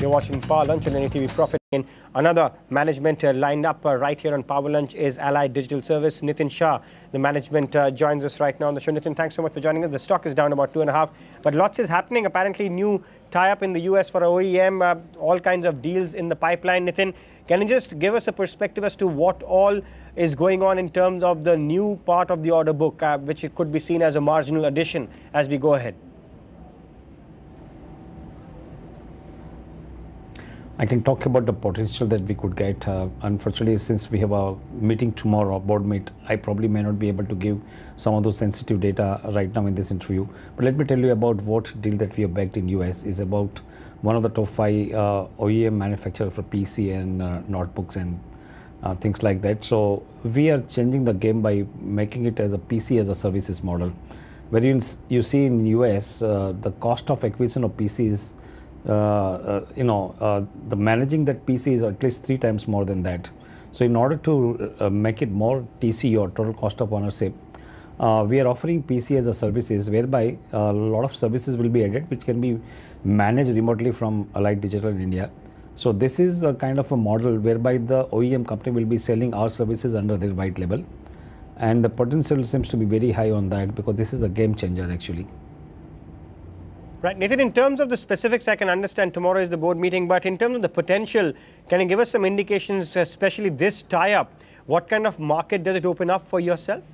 You're watching Power Lunch on NDTV Profit. In another management lined up right here on Power Lunch is Allied Digital Service. Nitin Shah, the management, joins us right now on the show. Nitin, thanks so much for joining us. The stock is down about 2.5%, but lots is happening. Apparently, new tie-up in the US for OEM, all kinds of deals in the pipeline. Nitin, can you just give us a perspective as to what all is going on in terms of the new part of the order book, which it could be seen as a marginal addition as we go ahead? I can talk about the potential that we could get. Unfortunately, since we have a meeting tomorrow, board meet, I probably may not be able to give some of those sensitive data right now in this interview. But let me tell you about what deal that we have bagged in US is about one of the top 5 OEM manufacturer for PC and notebooks and things like that. So we are changing the game by making it as a PC as a services model. Where you see in US, the cost of acquisition of PCs, the managing that PC is at least 3 times more than that. So in order to make it more TC or total cost of ownership, we are offering PC as a services whereby a lot of services will be added which can be managed remotely from Allied Digital in India. So this is a kind of a model whereby the OEM company will be selling our services under their white label, and the potential seems to be very high on that because this is a game changer actually. Right, Nitin, in terms of the specifics, I can understand tomorrow is the board meeting, but in terms of the potential, can you give us some indications, especially this tie-up? What kind of market does it open up for yourself?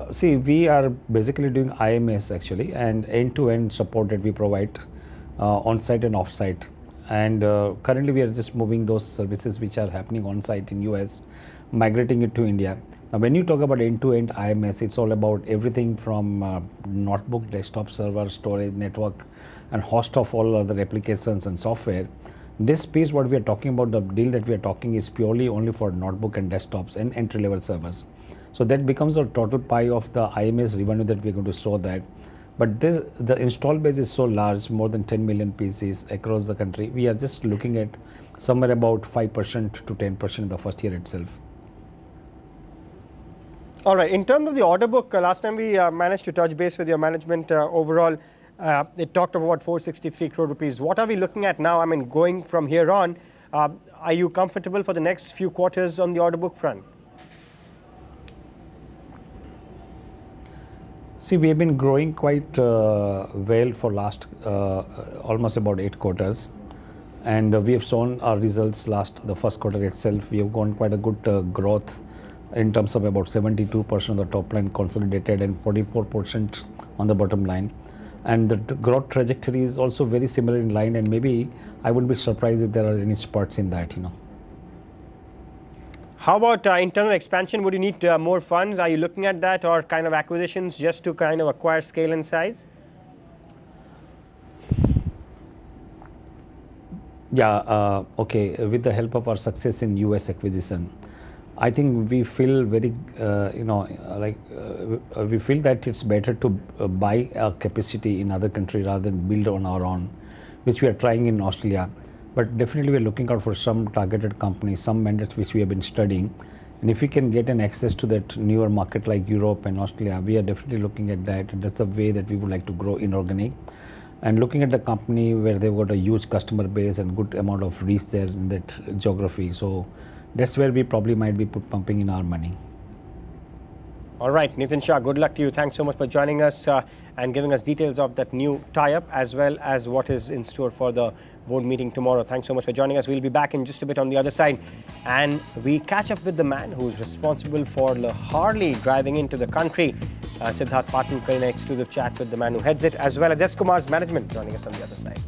See, we are basically doing IMS actually, and end-to-end support that we provide on-site and off-site. And currently we are just moving those services which are happening on-site in US, migrating it to India. Now, when you talk about end-to-end IMS, it's all about everything from notebook, desktop, server, storage, network, and host of all other applications and software. This piece, what we are talking about, the deal that we are talking is purely only for notebook and desktops and entry-level servers. So that becomes a total pie of the IMS revenue that we're going to show that. But the install base is so large, more than 10 million PCs across the country. We are just looking at somewhere about 5% to 10% in the first year itself. All right. In terms of the order book, last time we managed to touch base with your management overall, it talked about 463 crore rupees. What are we looking at now? I mean, going from here on, are you comfortable for the next few quarters on the order book front? See, we have been growing quite well for last almost about 8 quarters. And we have shown our results the first quarter itself. We have gone quite a good growth in terms of about 72% of the top line consolidated and 44% on the bottom line. And the growth trajectory is also very similar in line, and maybe I wouldn't be surprised if there are any spurts in that, How about internal expansion? Would you need more funds? Are you looking at that, or kind of acquisitions just to kind of acquire scale and size? Yeah, okay. With the help of our success in US acquisition, I think we feel very, we feel that it's better to buy a capacity in other country rather than build on our own, which we are trying in Australia. But definitely we're looking out for some targeted companies, some mandates which we have been studying. And if we can get an access to that newer market like Europe and Australia, we are definitely looking at that. That's a way that we would like to grow inorganic. And looking at the company where they've got a huge customer base and good amount of reach there in that geography. So that's where we probably might be pumping in our money. All right, Nitin Shah, good luck to you. Thanks so much for joining us and giving us details of that new tie-up as well as what is in store for the board meeting tomorrow. Thanks so much for joining us. We'll be back in just a bit on the other side. And we catch up with the man who's responsible for the Harley driving into the country. Siddharth Patankar in an exclusive chat with the man who heads it, as well as S. Kumar's management joining us on the other side.